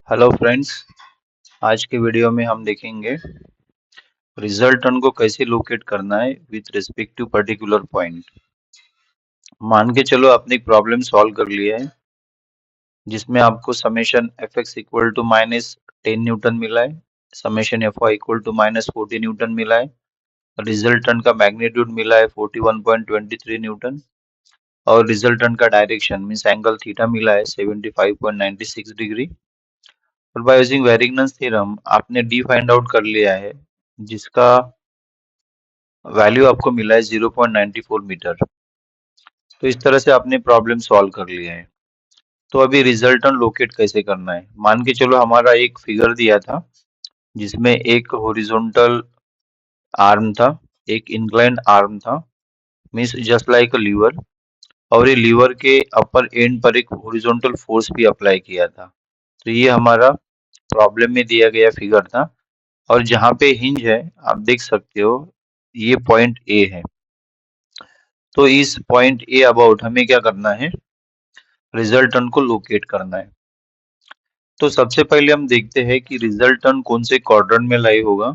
Hello friends. आज के video में हम देखेंगे रिजल्ट टर्न को कैसे लोकेट करना है with respect to particular point. मान के चलो आपने एक प्रॉब्लम सॉल्व कर लिया है जिसमें आपको summation F X equal to -10 newton मिला है, summation F Y equal to -40 newton मिला है, रिजल्ट टर्न का मैग्नीट्यूड मिला है 41.23 न्यूटन और रिजल्ट टर्न का डायरेक्शन मीन्स एंगल थीटा मिला है 75.96 डिग्री। और बाय यूजिंग वेरिगनस थ्योरम आपने डी फाइंड आउट कर लिया है जिसका वैल्यू आपको मिला है 0.94 मीटर। तो इस तरह से आपने प्रॉब्लम सॉल्व कर लिया है। तो अभी रिजल्टेंट लोकेट कैसे करना है। मान के चलो हमारा एक फिगर दिया था जिसमें एक हॉरिजॉन्टल आर्म था, एक इंक्लाइंड आर्म था, means just like a lever, और ये लीवर के अपर एंड पर एक हॉरिजॉन्टल फोर्स भी अप्लाई किया था। तो ये हमारा प्रॉब्लम में दिया गया फिगर था और जहाँ पे हिंज है आप देख सकते हो ये पॉइंट ए है। तो इस पॉइंट ए अबाउट हमें क्या करना है, रिजल्टेंट को लोकेट करना है। तो सबसे पहले हम देखते हैं कि रिजल्टेंट कौन से क्वाड्रेंट में लाई होगा।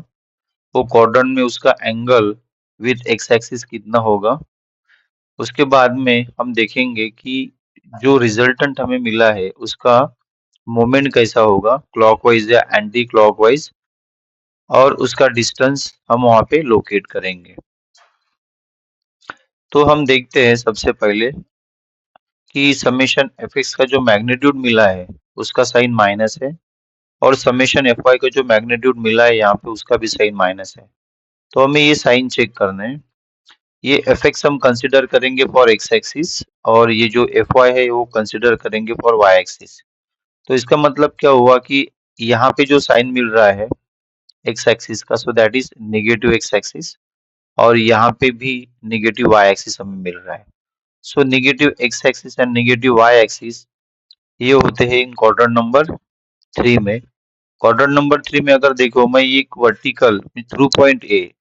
वो क्वाड्रेंट में उसका एंगल विथ एक्स एक्सिस कितना होगा। उसके बाद में हम देखेंगे कि जो रिजल्टेंट हमें मिला है उसका मोमेंट कैसा होगा, क्लॉकवाइज या एंटी क्लॉकवाइज, और उसका डिस्टेंस हम वहां पे लोकेट करेंगे। तो हम देखते हैं सबसे पहले कि समेशन एफ एक्स का जो मैग्नीट्यूड मिला है उसका साइन माइनस है और समेशन एफ वाई का जो मैग्नीट्यूड मिला है यहाँ पे उसका भी साइन माइनस है। तो हमें ये साइन चेक करना है। ये एफ एक्स हम कंसिडर करेंगे फॉर एक्स एक्सिस और ये जो एफ वाई है वो कंसिडर करेंगे फॉर वाई एक्सिस। तो इसका मतलब क्या हुआ कि यहाँ पे जो साइन मिल रहा है एक्स एक्सिस का, सो that is negative X axis, और यहाँ पे भी नेगेटिव वाई एक्सिस हमें मिल रहा है। So negative X axis and negative Y axis ये होते हैं इन क्वाड्रेंट नंबर 3 में। क्वाड्रेंट नंबर 3 में अगर देखो मैं ये वर्टिकल थ्रू पॉइंट ए,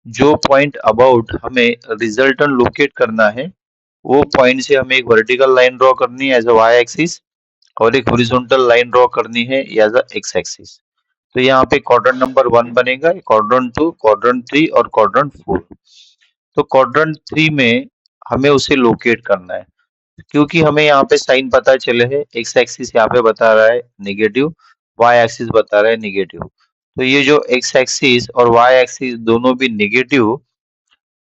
जो पॉइंट अबाउट हमें रिजल्टेंट लोकेट करना है वो पॉइंट से हमें एक वर्टिकल लाइन ड्रॉ करनी है एज अ वाई एक्सिस और एक हॉरिजॉन्टल लाइन ड्रॉ करनी है एज अ एक्स एक्सिस। तो यहाँ पे क्वाड्रेंट नंबर 1 बनेगा, क्वाड्रेंट 2, क्वाड्रेंट 3 और क्वाड्रेंट 4। तो क्वाड्रेंट 3 में हमें उसे लोकेट करना है क्योंकि हमें यहाँ पे साइन पता चले है, एक्स एक्सिस यहाँ पे बता रहा है नेगेटिव, वाई एक्सिस बता रहा है नेगेटिव। तो ये जो एक्स एक्सिस और वाई एक्सिस दोनों भी नेगेटिव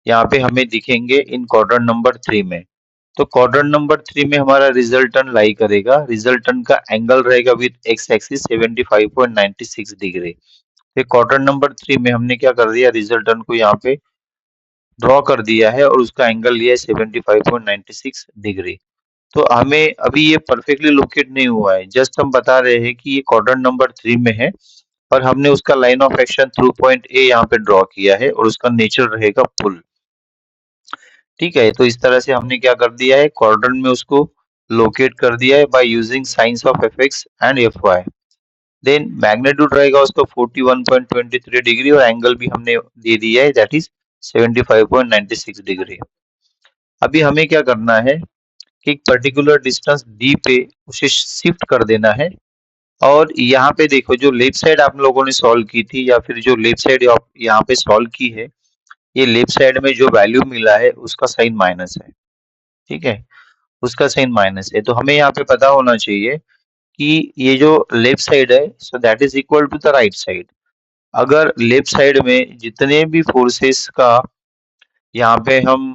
यहाँ पे हमें दिखेंगे इन क्वाड्रेंट नंबर 3 में। तो क्वाड्रेंट नंबर 3 में हमारा रिजल्टेंट लाई करेगा, रिजल्टेंट का एंगल रहेगा विद एक्स एक्सिस 75.96 डिग्री। तो क्वाड्रेंट नंबर 3 में हमने क्या कर दिया, रिजल्टेंट को यहाँ पे ड्रॉ कर दिया है और उसका एंगल लिया है 75.96 डिग्री। तो हमें अभी ये परफेक्टली लोकेट नहीं हुआ है, जस्ट हम बता रहे हैं कि ये क्वाड्रेंट नंबर 3 में है और हमने उसका line of action through point A यहाँ पे ड्रॉ किया है और उसका नेचर रहेगा पुल। ठीक है, तो इस तरह से हमने क्या कर दिया है, क्वाड्रेंट में उसको लोकेट कर दिया है by using signs of F X and F Y. Then magnitude रहेगा उसका 41.23 डिग्री और एंगल भी हमने दे दिया है दैट इज 75.96 डिग्री। अभी हमें क्या करना है कि एक पर्टिकुलर डिस्टेंस डी पे उसे शिफ्ट कर देना है। और यहाँ पे देखो जो लेफ्ट साइड आप लोगों ने सॉल्व की थी या फिर जो लेफ्ट साइड यहाँ पे सॉल्व की है, ये लेफ्ट साइड में जो वैल्यू मिला है उसका साइन माइनस है। ठीक है, उसका साइन माइनस है। तो हमें यहाँ पे पता होना चाहिए कि ये जो लेफ्ट साइड है so that is equal to the right side. अगर लेफ्ट साइड में जितने भी फोर्सेस का यहाँ पे हम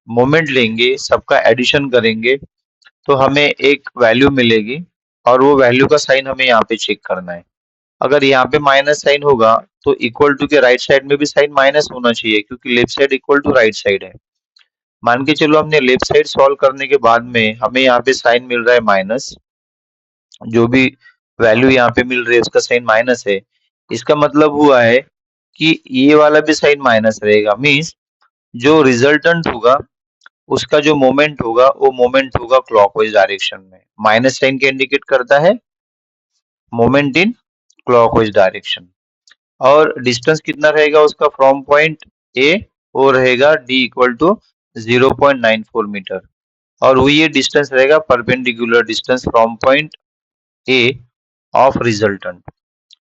मोमेंट लेंगे सबका एडिशन करेंगे तो हमें एक वैल्यू मिलेगी और वो वैल्यू का साइन हमें यहाँ पे चेक करना है। अगर यहाँ पे माइनस साइन होगा तो इक्वल टू के राइट साइड में भी साइन माइनस होना चाहिए क्योंकि left side equal to right side है। मान के चलो हमने लेफ्ट साइड सॉल्व करने के बाद में हमें यहाँ पे साइन मिल रहा है माइनस, जो भी वैल्यू यहाँ पे मिल रही है उसका साइन माइनस है। इसका मतलब हुआ है कि ये वाला भी साइन माइनस रहेगा, मीन्स जो रिजल्टेंट होगा उसका जो मोमेंट होगा वो मोमेंट होगा क्लॉकवाइज डायरेक्शन में। माइनस साइन के इंडिकेट करता है मोमेंट इन क्लॉकवाइज डायरेक्शन। और डिस्टेंस कितना रहेगा उसका फ्रॉम पॉइंट ए, वो रहेगा डी इक्वल टू 0.94 मीटर। और वो ये डिस्टेंस रहेगा perpendicular distance from point A of resultant.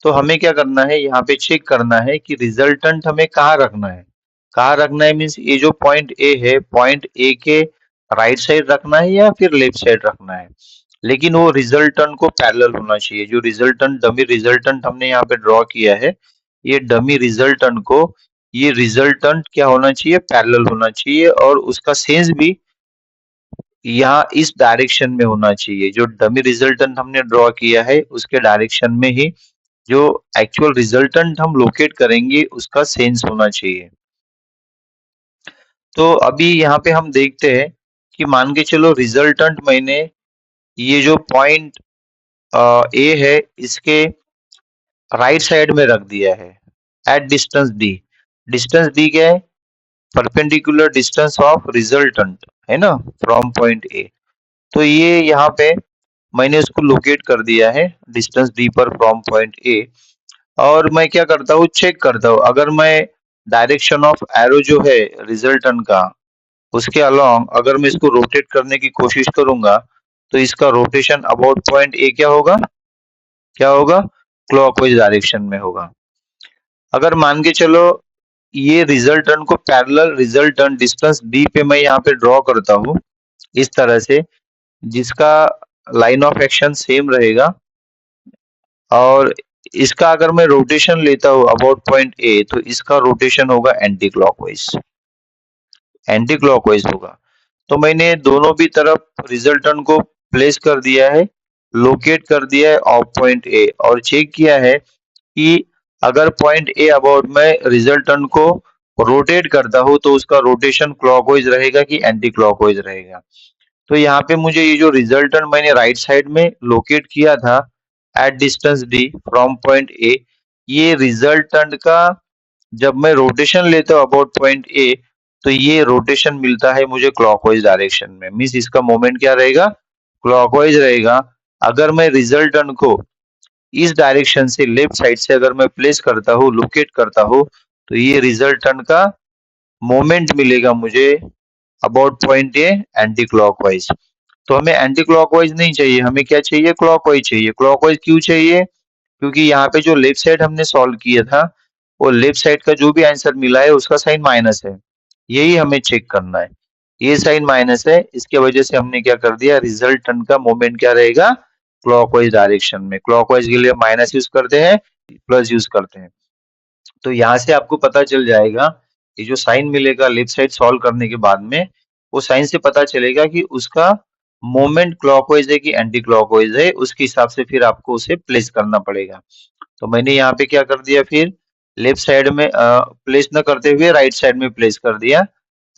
तो हमें क्या करना है, यहाँ पे चेक करना है कि रिजल्टेंट हमें कहाँ रखना है। कहाँ रखना है मीन्स ये जो पॉइंट ए है, पॉइंट ए के राइट साइड रखना है या फिर लेफ्ट साइड रखना है। लेकिन वो रिजल्टेंट को पैरेलल होना चाहिए। जो रिजल्टेंट, डमी रिजल्टेंट हमने यहाँ पे ड्रॉ किया है, ये डमी रिजल्टेंट को, ये रिजल्टेंट क्या होना चाहिए, पैरेलल होना चाहिए, और उसका सेंस भी यहाँ इस डायरेक्शन में होना चाहिए। जो डमी रिजल्टेंट हमने ड्रॉ किया है उसके डायरेक्शन में ही जो एक्चुअल रिजल्टेंट हम लोकेट करेंगे उसका सेंस होना चाहिए। तो अभी यहाँ पे हम देखते हैं कि मान के चलो रिजल्टेंट मैंने ये जो पॉइंट ए है इसके राइट साइड में रख दिया है eight distance D. Distance D क्या है, परपेंडिकुलर डिस्टेंस ऑफ रिजल्टेंट, है ना, फ्रॉम पॉइंट ए। तो ये यहाँ पे मैंने उसको लोकेट कर दिया है डिस्टेंस डी पर फ्रॉम पॉइंट ए। और मैं क्या करता हूँ, चेक करता हूँ, अगर मैं डायरेक्शन ऑफ एरो जो है रिजल्टेंट का, उसके अलोंग अगर मैं इसको रोटेट करने की कोशिश करूंगा तो इसका रोटेशन अबाउट पॉइंट ए क्या होगा, क्या होगा, क्लॉकवाइज डायरेक्शन में होगा। अगर मान के चलो ये रिजल्टेंट को पैरेलल रिजल्टेंट डिस्टेंस डी पे मैं यहाँ पे ड्रॉ करता हूँ इस तरह से, जिसका लाइन ऑफ एक्शन सेम रहेगा, और इसका अगर मैं रोटेशन लेता हूँ अबाउट पॉइंट ए तो इसका रोटेशन होगा एंटी क्लॉकवाइज, एंटी क्लॉकवाइज होगा। तो मैंने दोनों भी तरफ रिजल्टेंट को प्लेस कर दिया है, लोकेट कर दिया है ऑफ पॉइंट ए, और चेक किया है कि अगर पॉइंट ए अबाउट में रिजल्टेंट को रोटेट करता हूँ तो उसका रोटेशन क्लॉकवाइज रहेगा कि एंटी क्लॉकवाइज रहेगा। तो यहाँ पे मुझे ये जो रिजल्टेंट मैंने राइट साइड में लोकेट किया था eight distance D from point ए, ये रिजल्टेंट का जब मैं रोटेशन लेता हूँ अबाउट पॉइंट ए तो ये रोटेशन मिलता है मुझे क्लॉकवाइज डायरेक्शन में, मीन्स इसका मोमेंट क्या रहेगा, क्लॉकवाइज रहेगा। अगर मैं रिजल्टेंट को इस डायरेक्शन से लेफ्ट साइड से अगर मैं प्लेस करता हूँ, लोकेट करता हूँ, तो ये रिजल्टेंट का मोमेंट मिलेगा मुझे about point A anti clockwise. तो हमें एंटी क्लॉकवाइज नहीं चाहिए, हमें क्या चाहिए, क्लॉकवाइज चाहिए। क्लॉकवाइज क्यों चाहिए, क्योंकि यहाँ पे जो लेफ्ट साइड हमने सॉल्व किया था वो लेफ्ट साइड का जो भी आंसर मिला है उसका साइन माइनस है, यही हमें चेक करना है। ये साइन माइनस है, इसके वजह से हमने क्या कर दिया, रिजल्टेंट का मोमेंट क्या रहेगा, क्लॉकवाइज डायरेक्शन में। क्लॉकवाइज के लिए माइनस यूज करते हैं, प्लस यूज करते हैं। तो यहाँ से आपको पता चल जाएगा, ये जो साइन मिलेगा लेफ्ट साइड सॉल्व करने के बाद में, वो साइन से पता चलेगा कि उसका मोमेंट क्लॉकवाइज है कि एंटी क्लॉकवाइज है, उसके हिसाब से फिर आपको उसे प्लेस करना पड़ेगा। तो मैंने यहाँ पे क्या कर दिया, फिर लेफ्ट साइड में प्लेस न करते हुए राइट साइड में प्लेस कर दिया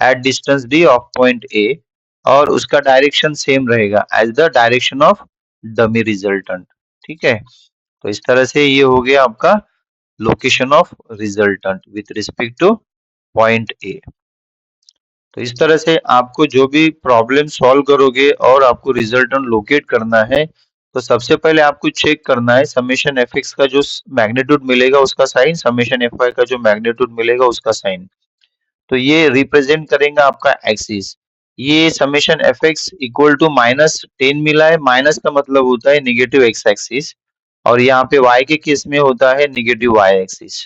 at distance D of point A, और उसका डायरेक्शन सेम रहेगा as the direction of dummy resultant. ठीक है, तो इस तरह से ये हो गया आपका location of resultant with respect to point ए। तो इस तरह से आपको जो भी प्रॉब्लम सॉल्व करोगे और आपको रिजल्टेंट लोकेट करना है, तो सबसे पहले आपको चेक करना है समेशन एफ एक्स का जो मैग्नीट्यूड मिलेगा उसका साइन, समेशन एफ वाई का जो मैग्नीट्यूड मिलेगा उसका साइन। तो ये रिप्रेजेंट करेगा आपका एक्सिस। ये summation F X equal to -10 मिला है, माइनस का मतलब होता है निगेटिव एक्स एक्सिस, और यहाँ पे y के केस में होता है निगेटिव y एक्सिस।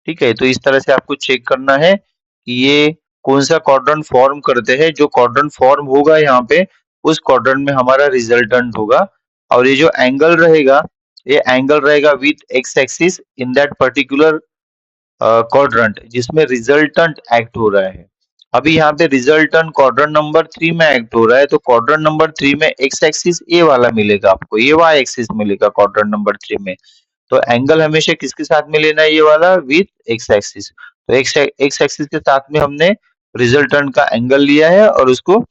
ठीक है, तो इस तरह से आपको चेक करना है कि ये कौन सा क्वाड्रेंट फॉर्म करते हैं। जो क्वाड्रेंट फॉर्म होगा यहाँ पे उस क्वाड्रेंट में हमारा रिजल्टेंट होगा, और ये जो एंगल रहेगा, ये एंगल रहेगा with x axis in that particular quadrant जिसमें रिजल्टेंट एक्ट हो रहा है। अभी यहाँ पे रिजल्टेंट क्वाड्रेंट नंबर 3 में एक्ट हो रहा है, तो क्वाड्रेंट नंबर 3 में एक्स एक्सिस ए वाला मिलेगा आपको, ये वाई एक्सिस मिलेगा क्वाड्रेंट नंबर 3 में। तो एंगल हमेशा किसके साथ में लेना है, ये वाला विथ एक्स एक्सिस। तो एक्स एक्सिस के साथ में हमने रिजल्टेंट का एंगल लिया है और उसको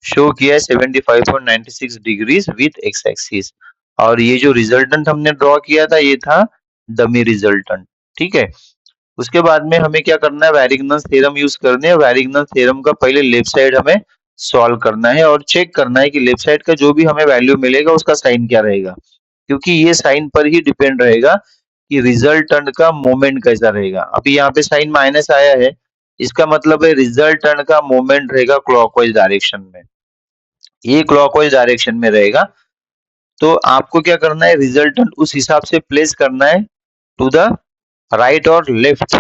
शो किया है 75.96 डिग्रीज विथ एक्स एक्सिस, और ये जो रिजल्टेंट हमने ड्रॉ किया था ये था डमी रिजल्टेंट। ठीक है, उसके बाद में हमें क्या करना है, वैरिग्नस थ्योरम यूज करने हैं। वैरिग्नस थ्योरम का पहले लेफ्ट साइड हमें सॉल्व करना है और चेक करना है कि लेफ्ट साइड का जो भी हमें वैल्यू मिलेगा उसका साइन क्या रहेगा, क्योंकि ये साइन पर ही डिपेंड रहेगा कि रिजल्टेंट का मोमेंट कैसा रहेगा। अभी यहाँ पे साइन माइनस आया है, इसका मतलब है रिजल्टेंट का मोमेंट रहेगा क्लॉकवाइज डायरेक्शन में, ये क्लॉकवाइज डायरेक्शन में रहेगा। तो आपको क्या करना है, रिजल्टेंट उस हिसाब से प्लेस करना है टू द राइट और लेफ्ट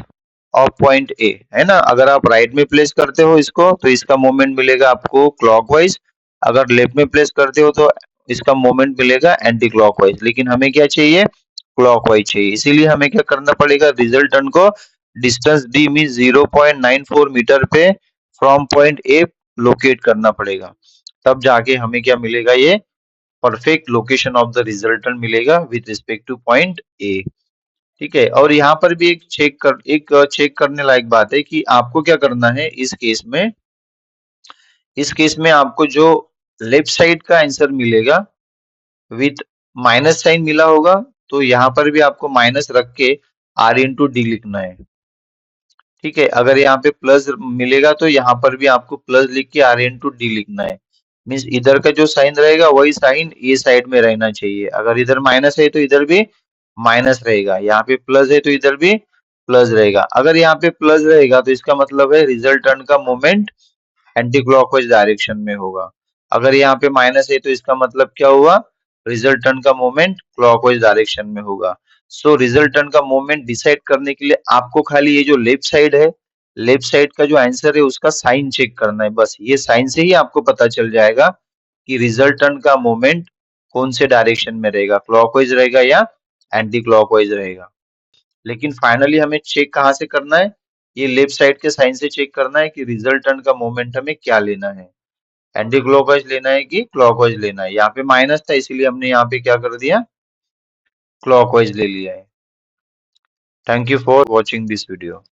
ऑफ पॉइंट ए, है ना। अगर आप राइट में प्लेस करते हो इसको तो इसका मोमेंट मिलेगा आपको क्लॉकवाइज, अगर लेफ्ट में प्लेस करते हो तो इसका मोमेंट मिलेगा एंटी क्लॉकवाइज, लेकिन हमें क्या चाहिए, क्लॉकवाइज चाहिए। इसीलिए हमें क्या करना पड़ेगा, रिजल्टेंट को डिस्टेंस डी मीन 0.94 मीटर पे फ्रॉम पॉइंट ए लोकेट करना पड़ेगा, तब जाके हमें क्या मिलेगा, ये perfect location of the resultant मिलेगा with respect to point A. ठीक है, और यहाँ पर भी एक चेक करने लायक बात है कि आपको क्या करना है इस केस में आपको जो लेफ्ट साइड का आंसर मिलेगा विथ माइनस साइन मिला होगा, तो यहाँ पर भी आपको माइनस रख के आर इंटू डी लिखना है। ठीक है, अगर यहाँ पे प्लस मिलेगा तो यहाँ पर भी आपको प्लस लिख के आर इंटू डी लिखना है। मीन्स इधर का जो साइन रहेगा वही साइन ये साइड में रहना चाहिए, अगर इधर माइनस है तो इधर भी माइनस रहेगा, यहाँ पे प्लस है तो इधर भी प्लस रहेगा। अगर यहाँ पे प्लस रहेगा तो इसका मतलब है रिजल्टेंट का मोमेंट एंटी क्लॉकवाइज डायरेक्शन में होगा, अगर यहाँ पे माइनस है तो इसका मतलब क्या हुआ, रिजल्टेंट का मोमेंट क्लॉकवाइज डायरेक्शन में होगा। सो रिजल्टेंट का मोमेंट डिसाइड करने के लिए आपको खाली ये जो लेफ्ट साइड का जो आंसर है उसका साइन चेक करना है, बस ये साइन से ही आपको पता चल जाएगा कि रिजल्टेंट का मोमेंट कौन से डायरेक्शन में रहेगा, क्लॉकवाइज रहेगा या एंटी क्लॉकवाइज रहेगा। लेकिन फाइनली हमें चेक कहाँ से करना है, ये लेफ्ट साइड के साइन से चेक करना है कि रिजल्टेंट का मोमेंट हमें क्या लेना है, एंटी क्लॉकवाइज लेना है कि क्लॉकवाइज लेना है। यहाँ पे माइनस था इसीलिए हमने यहाँ पे क्या कर दिया, क्लॉकवाइज ले लिया है। Thank you for watching this video.